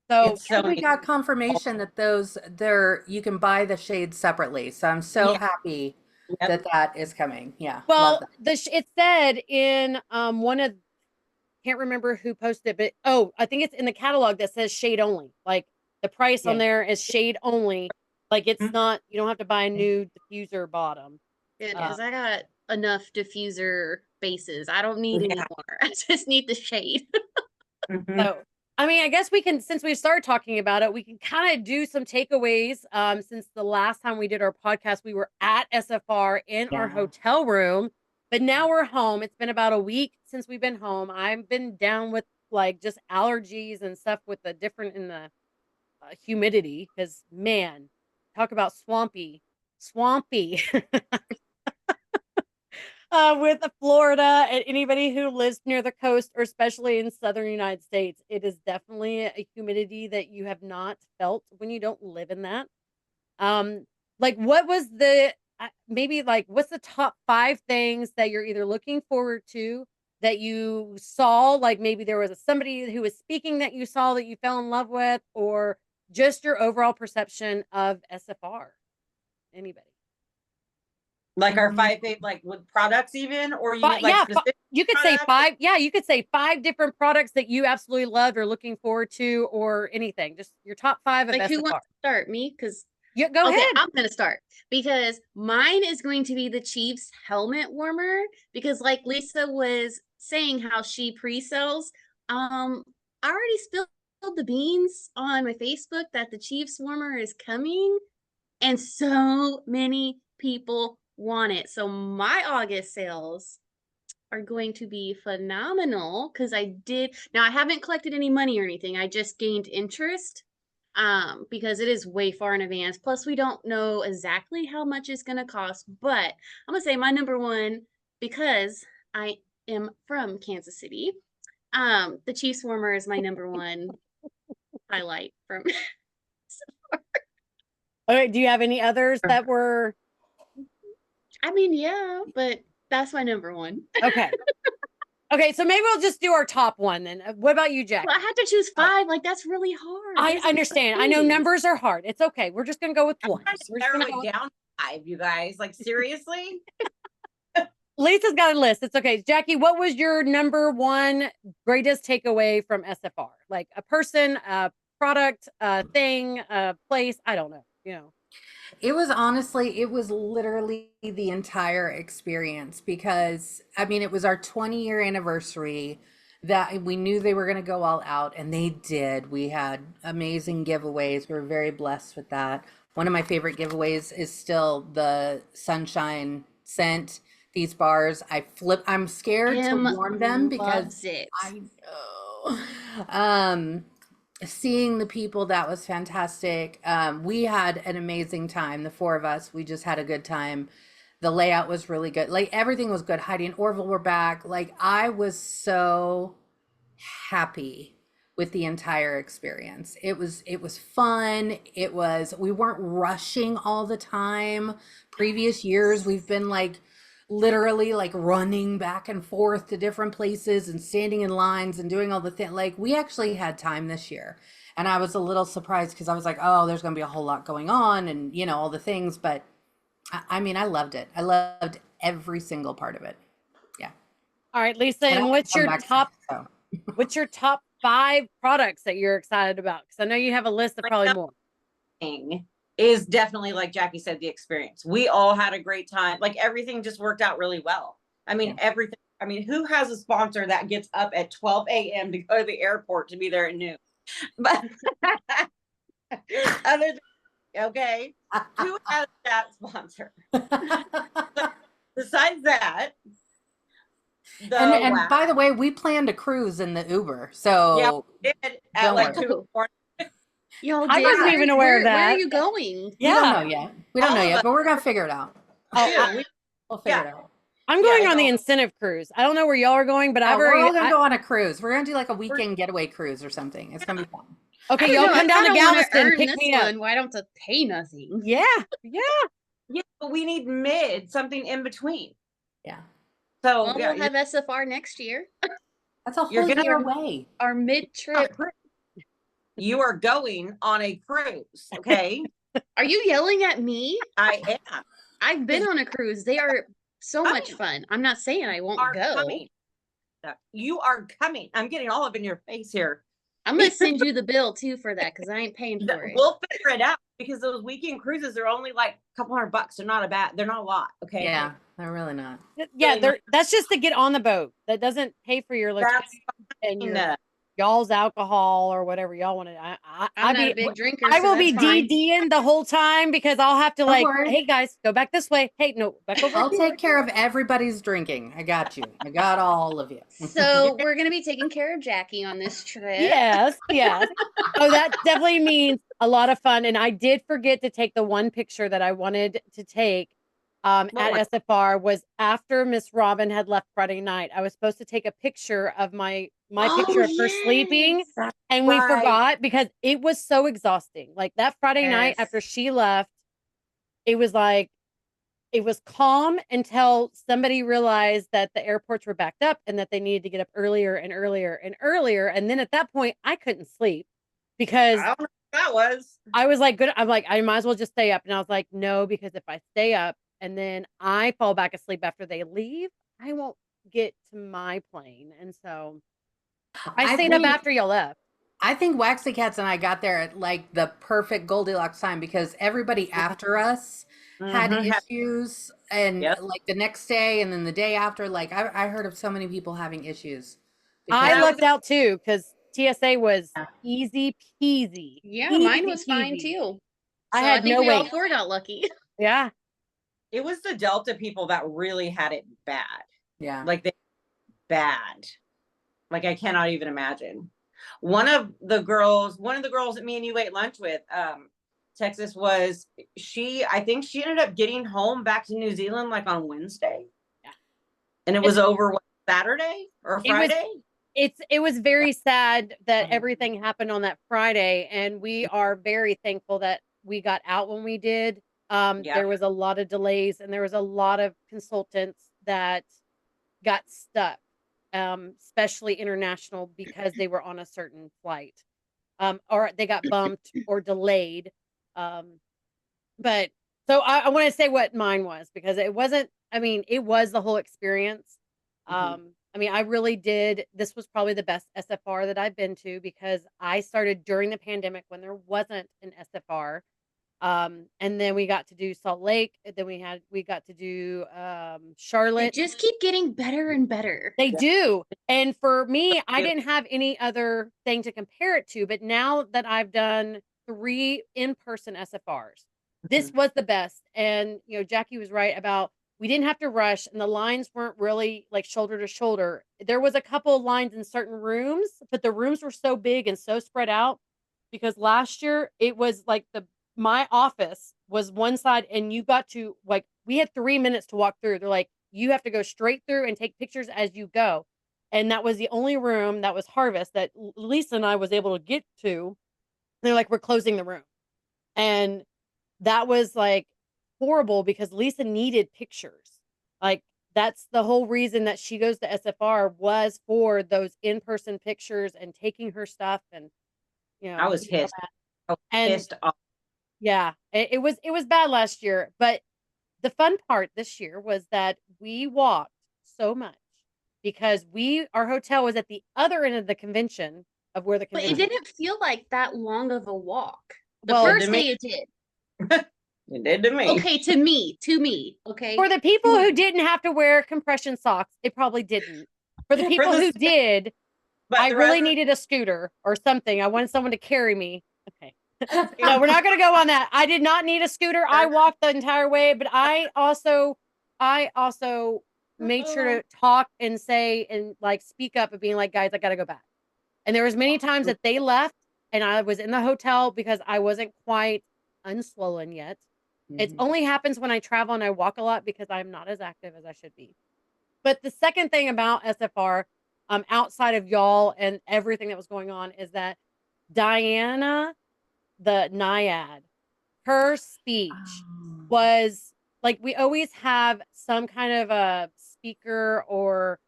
So It's so We neat. got confirmation that you can buy the shades separately. So I'm so Yeah. happy Yep. that is coming. Yeah. Love well, that. it said in one of, can't remember who posted it, but I think it's in the catalog that says shade only. Like the price on Yeah. there is shade only. Like it's Mhm. not, you don't have to buy a new diffuser bottom. Good, Um, because I got enough diffuser bases. I don't need any Yeah. more. I just need the shade. Mhm. So, I mean, I guess we can, since we started talking about it, we can kind of do some takeaways. Since the last time we did our podcast, we were at SFR in our Yeah. hotel room, but now we're home. It's been about a week since we've been home. I've been down with like just allergies and stuff with the different in the humidity. Because man, talk about swampy. With Florida and anybody who lives near the coast or especially in southern United States, it is definitely a humidity that you have not felt when you don't live in that. Like what was the maybe like what's the top 5 things that you're either looking forward to that you saw, like maybe there was somebody who was speaking that you saw that you fell in love with, or just your overall perception of SFR? Anybody? Like our Mhm. 5 like with products even, or you But need like yeah, specific you could say products? 5. Yeah, you could say 5 different products that you absolutely loved or looking forward to or anything. Just your top 5 of Like, who SFR. wants to start? Me? Because Yeah, go okay, ahead. I'm gonna start because mine is going to be the Chiefs helmet warmer. Because like Lisa was saying, how she pre-sells. I already spilled the beans on my Facebook that the Chiefs warmer is coming, and so many people want it. So my August sales are going to be phenomenal because I haven't collected any money or anything. I just gained interest because it is way far in advance. Plus, we don't know exactly how much it's going to cost. But I'm going to say my number one, because I am from Kansas City. The Chiefs warmer is my number one highlight from. Okay, do you have any others that were I mean, yeah, but that's my number one. okay? Okay, so maybe we'll just do our top one then. What about you, Jacqui? Well, I had to choose Oh, 5. Like, that's really hard. I There's a lot of understand. I know things. numbers are hard. It's okay. We're just gonna go with I'm one. trying to We're just narrow gonna it go. down to 5, you guys. Like seriously? Lisa's got a list. It's okay. Jacqui, what was your number one greatest takeaway from SFR? Like a person, a product, a thing, a place. I don't know. You know. It was literally the entire experience because, I mean, it was our 20-year anniversary that we knew they were going to go all out, and they did. We had amazing giveaways. We were very blessed with that. One of my favorite giveaways is still the sunshine scent. These bars, I'm scared to Kim warm them because loves it. I know. Seeing the people, that was fantastic. We had an amazing time, the 4 of us. We just had a good time. The layout was really good. Like everything was good. Heidi and Orville were back. Like I was so happy with the entire experience. It was fun. We weren't rushing all the time. Previous years we've been like literally like running back and forth to different places and standing in lines and doing all the things. Like we actually had time this year. And I was a little surprised because I was like, oh, there's going to be a whole lot going on and, all the things. But I mean, I loved it. I loved every single part of it. Yeah. All right, Lisa, And I and want to come back so. what's your top 5 products that you're excited about? Because I know you have a list of Like probably that more. thing is definitely, like Jacqui said, the experience. We all had a great time. Like everything just worked out really well. I mean, Yeah. everything. I mean, who has a sponsor that gets up at 12 a.m. to go to the airport to be there at noon? But other than, okay, who has that sponsor? Besides that, And by the way, we planned a cruise in the Uber. So we did at don't like worry. 2 o'clock. Y'all I did. wasn't even aware of Where are that. you going? We don't know Yeah. yet. We don't know All of yet, us but we're gonna figure it out. do. We'll figure it out. I'm Yeah, going it's on the all- incentive cruise. I don't know where y'all are going, but We're all gonna go on a cruise. We're gonna do like a weekend getaway cruise or something. It's gonna be fun. okay, I don't y'all know, come I down to kinda wanna Galveston, earn pick this me up. one. Why don't I pay nothing? Yeah, yeah. Yeah, but we need something in between. Yeah. So Well, yeah, we'll have SFR next year. That's a You're whole gonna year away. Our on a mid-trip. cruise. You are going on a cruise, okay? Are you yelling at me? I am. I've been 'Cause on a cruise. They are so much coming. fun. I'm not saying I won't Are go. coming. You are coming. I'm getting all up in your face here. I'm gonna send you the bill too for that because I ain't paying for it. We'll figure it out because those weekend cruises are only like a couple $100. They're not they're not a lot. Okay. Yeah, they're really not. Yeah, Really that's just to get on the boat. That doesn't pay for your That's electricity and your fine. y'all's alcohol or whatever y'all want to. I'm I not a be big drinker, I so will be that's fine. DDing the whole time because I'll have to Don't like, worry. hey guys, go back this way. Hey, no, back over I'll here. take care of everybody's drinking. I got you. I got all of you. So we're gonna be taking care of Jacqui on this trip. Yes, yes. Oh, that definitely means a lot of fun. And I did forget to take the one picture that I wanted to take What at one? SFR was after Miss Robin had left Friday night. I was supposed to take a picture of my picture of her sleeping, That's and we right. forgot because it was so exhausting. Like that Friday night Yes. after she left, it was like it was calm until somebody realized that the airports were backed up and that they needed to get up earlier and earlier and earlier. And then at that point, I couldn't sleep because I don't know what that was. I was like, good. I'm like, I might as well just stay up. And I was like, no, because if I stay up and then I fall back asleep after they leave, I won't get to my plane. And so I stayed up after y'all left. I think WaxyCats and I got there at like the perfect Goldilocks time because everybody after us had Mhm. issues, and Yep. like the next day and then the day after, like I heard of so many people having issues. I because- lucked out too because TSA was easy peasy. Yeah, mine Easy was fine peasy. too. I So had think no we all wait. four got lucky. Yeah. It was the Delta people that really had it bad. Yeah. Like they bad. Like I cannot even imagine. One of the girls that me and you ate lunch with, Texas was I think she ended up getting home back to New Zealand like on Wednesday. Yeah. And it was over Saturday or Friday? It was very sad that everything happened on that Friday, and we are very thankful that we got out when we did. There was a lot of delays and there was a lot of consultants that got stuck, especially international because they were on a certain flight, or they got bumped or delayed. But so I want to say what mine was because it wasn't. I mean, it was the whole experience. I mean, I really did. This was probably the best SFR that I've been to because I started during the pandemic when there wasn't an SFR. And then we got to do Salt Lake. Then we got to do They Charlotte. just keep getting better and better. They do. And for me, I didn't have any other thing to compare it to. But now that I've done 3 in-person SFRs, this was the best. And, you know, Jacqui was right about we didn't have to rush and the lines weren't really like shoulder to shoulder. There was a couple of lines in certain rooms, but the rooms were so big and so spread out because last year it was like my office was one side and you got to like, we had 3 minutes to walk through. They're like, you have to go straight through and take pictures as you go. And that was the only room that was Harvest that Lisa and I was able to get to. They're like, we're closing the room. And that was like horrible because Lisa needed pictures. Like that's the whole reason that she goes to SFR was for those in-person pictures and taking her stuff. And, you know, I was pissed. I was pissed off. Yeah, it was bad last year, but the fun part this year was that we walked so much because our hotel was at the other end of the convention of where the But convention. it didn't feel like that long of a walk. The Well, first day it did. It did to me. Okay, to me. Okay. For the people who didn't have to wear compression socks, it probably didn't. For the people who did, I really needed a scooter or something. I wanted someone to carry me. Okay. No, we're not going to go on that. I did not need a scooter. I walked the entire way, but I also made sure to talk and say and like speak up and being like, guys, I got to go back. And there was many times that they left and I was in the hotel because I wasn't quite unswollen yet. It only happens when I travel and I walk a lot because I'm not as active as I should be. But the second thing about SFR, outside of y'all and everything that was going on is that Diana, the Naiad, her speech was like we always have some kind of a speaker or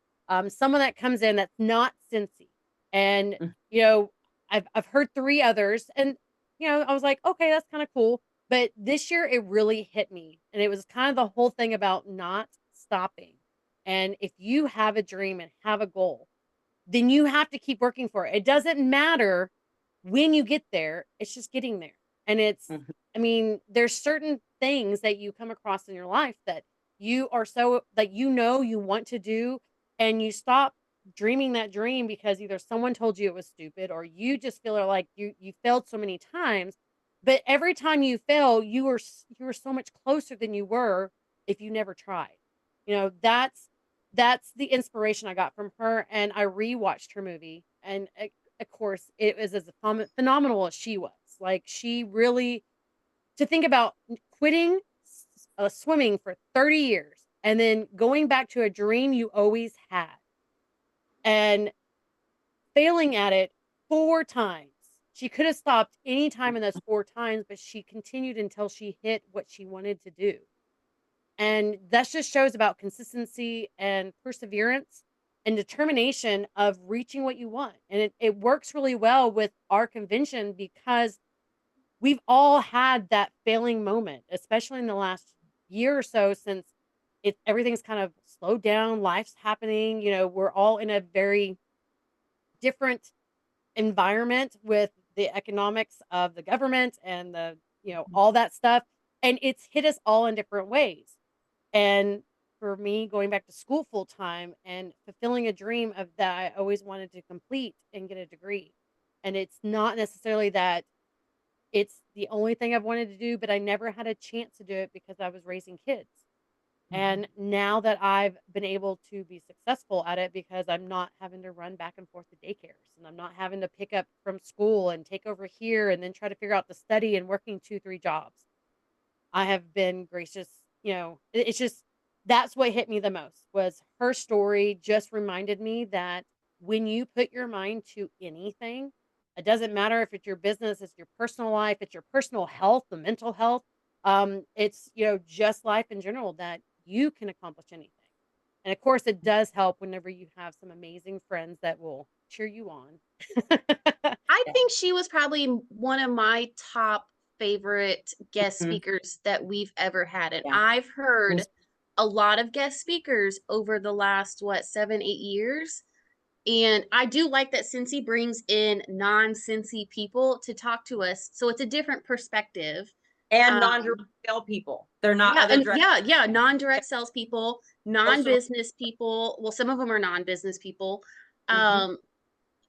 someone that comes in that's not Scentsy. And, Mm. you know, I've heard 3 others, and, you know, I was like, okay, that's kind of cool. But this year it really hit me. And it was kind of the whole thing about not stopping. And if you have a dream and have a goal, then you have to keep working for it. It doesn't matter when you get there, it's just getting there. And it's, Mhm. I mean, there's certain things that you come across in your life that you are so, like, you know, you want to do, and you stop dreaming that dream because either someone told you it was stupid, or you just feel like you failed so many times. But every time you fail, you were so much closer than you were if you never tried. You know, that's the inspiration I got from her. And I rewatched her movie, and of course, it was as phenomenal as she was. Like, she really, to think about quitting swimming for 30 years and then going back to a dream you always had and failing at it 4 times. She could have stopped any time in those 4 times, but she continued until she hit what she wanted to do. And that just shows about consistency and perseverance and determination of reaching what you want. And it works really well with our convention because we've all had that failing moment, especially in the last year or so, since everything's kind of slowed down, life's happening. You know, we're all in a very different environment with the economics of the government and the, you know, all that stuff. And it's hit us all in different ways. And for me, going back to school full time and fulfilling a dream of that I always wanted to complete and get a degree. And it's not necessarily that it's the only thing I've wanted to do, but I never had a chance to do it because I was raising kids. And now that I've been able to be successful at it because I'm not having to run back and forth to daycares, and I'm not having to pick up from school and take over here and then try to figure out the study and working 2, 3 jobs. I have been gracious, you know, it's just, that's what hit me the most was her story just reminded me that when you put your mind to anything, it doesn't matter if it's your business, it's your personal life, it's your personal health, the mental health, it's, you know, just life in general, that you can accomplish anything. And of course, it does help whenever you have some amazing friends that will cheer you on. I Yeah. think she was probably one of my top favorite guest Mhm. speakers that we've ever had. And Yeah. I've heard a lot of guest speakers over the last, what, 7, 8 years. And I do like that Scentsy brings in non-Scentsy people to talk to us. So it's a different perspective. And Um, non-direct sale people. They're not yeah, other and direct. yeah, non-direct salespeople, Most of them. non-business people. Well, some of them are non-business people. Mhm.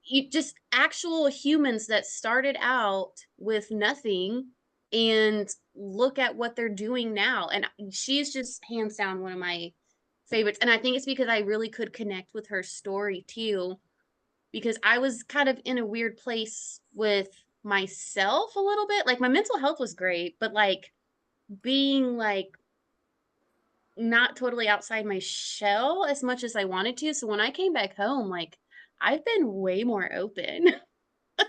You just actual humans that started out with nothing and look at what they're doing now. And she's just hands down one of my favorites. And I think it's because I really could connect with her story too, because I was kind of in a weird place with myself a little bit. Like, my mental health was great, but like being like not totally outside my shell as much as I wanted to. So when I came back home, like, I've been way more open.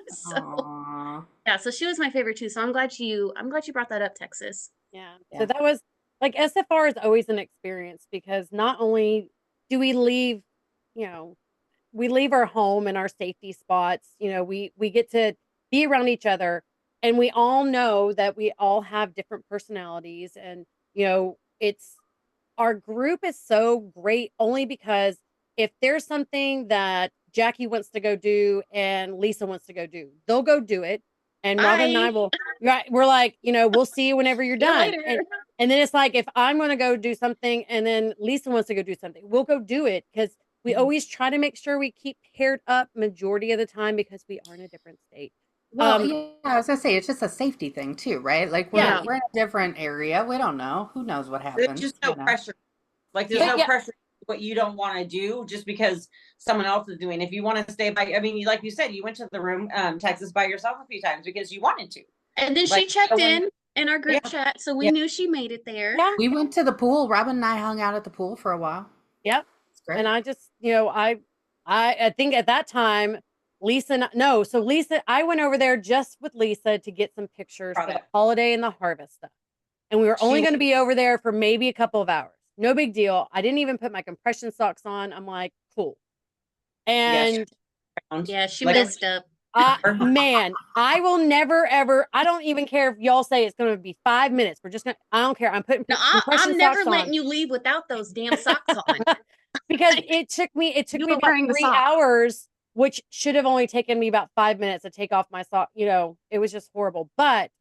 So Aw. yeah, so she was my favorite too. So I'm glad you brought that up, Texas. Yeah. So Yeah. that was like, SFR is always an experience because not only do we leave, you know, we leave our home and our safety spots, you know, we get to be around each other, and we all know that we all have different personalities, and, you know, it's, our group is so great only because if there's something that Jacqui wants to go do and Lisa wants to go do, they'll go do it. And Robin and I Bye. will, right, we're like, you know, we'll see you whenever you're See you done. later. And then it's like, if I'm going to go do something and then Lisa wants to go do something, we'll go do it, because we Mhm. always try to make sure we keep paired up majority of the time because we are in a different state. Well, yeah, I was gonna say it's just a safety thing too, right? Like Yeah. we're in a different area. We don't know. Who knows what There's happens, just you no know? pressure. Like, there's Yeah. no Yeah. pressure what you don't want to do just because someone else is doing. If you want to stay by, I mean, like you said, you went to the room, Texas, by yourself a few times because you wanted to. And then she Like, checked no one, in our group yeah, chat, so we Yeah. knew she made it there. Yeah. We went to the pool. Robin and I hung out at the pool for a while. Yep. It's great. And I just, you know, I think at that time, so Lisa, I went over there just with Lisa to get some pictures for the product. holiday and the harvest stuff. And we were only She going to be over there for maybe a couple of hours. No big deal. I didn't even put my compression socks on. I'm like, cool. Yes. And Yeah, she Like- messed up. man, I will never ever. I don't even care if y'all say it's going to be 5 minutes. We're just going to. I don't care. I'm putting No, compression I'm never socks letting on. you leave without those damn socks on. Because it took me You were about wearing the 3 socks. hours, which should have only taken me about 5 minutes to take off my sock. You know, it was just horrible. But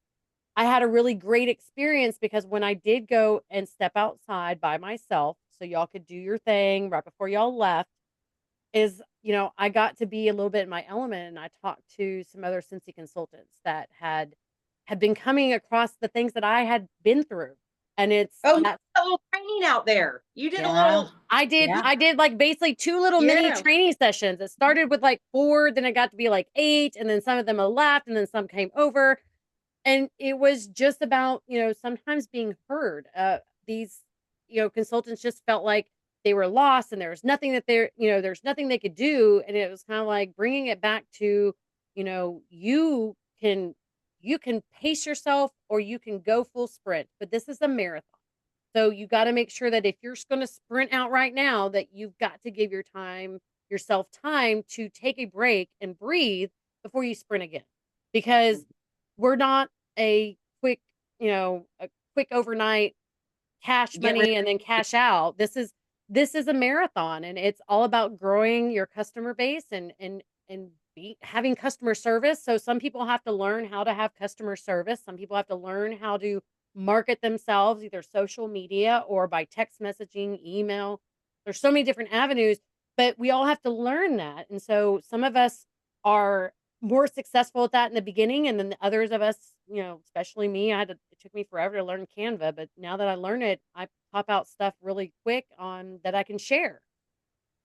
I had a really great experience because when I did go and step outside by myself, so y'all could do your thing right before y'all left, is, you know, I got to be a little bit in my element, and I talked to some other Scentsy consultants that had been coming across the things that I had been through. And it's Oh, you that did a little training out there. You did a Yeah. little. I did Yeah. I did like basically 2 little mini Yeah. training sessions. It started with like 4, then it got to be like 8, and then some of them left, and then some came over. And it was just about, you know, sometimes being heard. These, you know, consultants just felt like they were lost, and there was nothing that they're, you know, there's nothing they could do. And it was kind of like bringing it back to, you know, you can pace yourself or you can go full sprint, but this is a marathon. So you got to make sure that if you're going to sprint out right now, that you've got to give yourself time to take a break and breathe before you sprint again. Because we're not a quick, you know, a quick overnight cash Get money and then cash out. This is a marathon, and it's all about growing your customer base and having customer service. So some people have to learn how to have customer service. Some people have to learn how to market themselves, either social media or by text messaging, email. There's so many different avenues, but we all have to learn that. And so some of us are more successful at that in the beginning, and then the others of us, you know, especially me, it took me forever to learn Canva, but now that I learn it, I pop out stuff really quick on that I can share.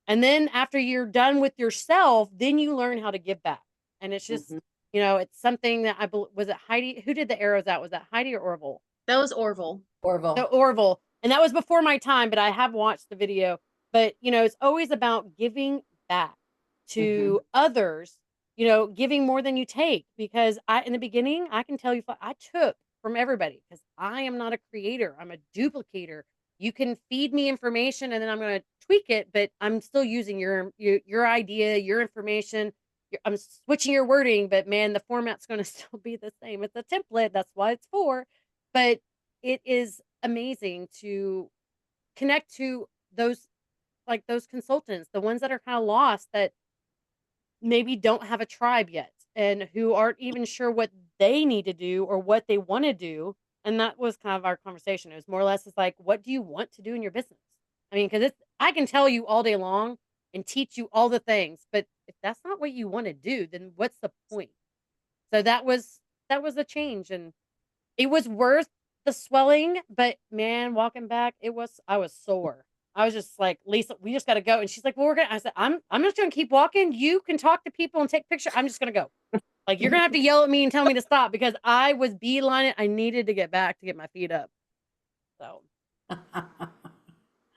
And then after you're done with yourself, then you learn how to give back. And it's just, you know, it's something that was it Heidi who did the arrows out? Was that Heidi or Orville? That was Orville. Orville. The Orville. And that was before my time, but I have watched the video. But, you know, it's always about giving back to others, you know, giving more than you take. Because in the beginning, I can tell you, I took from everybody because I am not a creator. I'm a duplicator. You can feed me information and then I'm going to tweak it, but I'm still using your idea, your information. I'm switching your wording, but man, the format's going to still be the same. It's a template. That's what it's for. But it is amazing to connect to those consultants, the ones that are kind of lost, that maybe don't have a tribe yet and who aren't even sure what they need to do or what they want to do. And that was kind of our conversation. It was more or less, it's like, what do you want to do in your business? I mean, because I can tell you all day long and teach you all the things, but if that's not what you want to do, then what's the point? So that was a change, and it was worth the swelling, but man, walking back, I was sore. I was just like, Lisa, we just got to go. And she's like, well, I said, I'm just going to keep walking. You can talk to people and take pictures. I'm just going to go. Like, you're going to have to yell at me and tell me to stop because I was beelining. I needed to get back to get my feet up. So,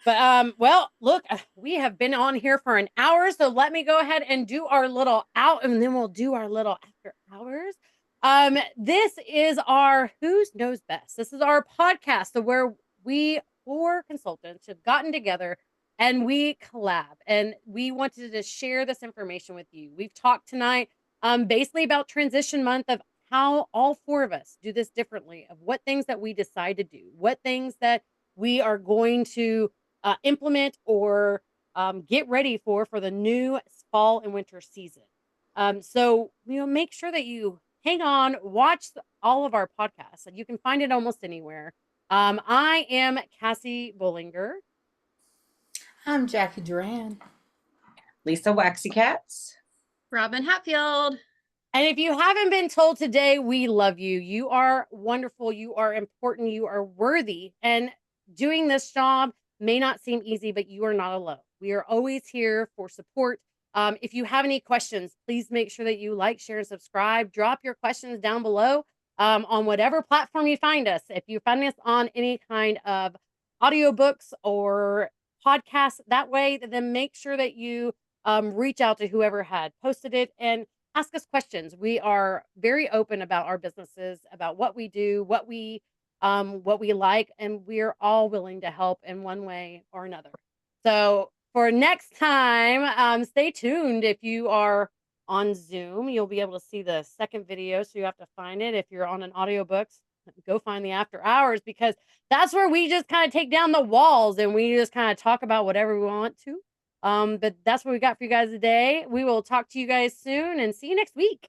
but, well, look, we have been on here for an hour. So let me go ahead and do our little out, and then we'll do our little after hours. This is our Who Knows Best. This is our podcast where we 4 consultants have gotten together and we collab, and we wanted to share this information with you. We've talked tonight basically about transition month, of how all 4 of us do this differently, of what things that we decide to do, what things that we are going to implement or get ready for the new fall and winter season. So, you know, make sure that you hang on, watch all of our podcasts, and you can find it almost anywhere. I am Cassie Bollinger. I'm Jacqui Duran. Lisa WaxyCats. Robin Hatfield. And if you haven't been told today, we love you. You are wonderful. You are important. You are worthy. And doing this job may not seem easy, but you are not alone. We are always here for support. If you have any questions, please make sure that you like, share, and subscribe. Drop your questions down below on whatever platform you find us. If you find us on any kind of audiobooks or podcasts that way, then make sure that you reach out to whoever had posted it and ask us questions. We are very open about our businesses, about what we do, what we like, and we're all willing to help in one way or another. So for next time. Stay tuned. If you are on Zoom, you'll be able to see the second video, so you have to find it. If you're on an audiobook, go find the after hours, because that's where we just kind of take down the walls and we just kind of talk about whatever we want to. But that's what we got for you guys today. We will talk to you guys soon and see you next week.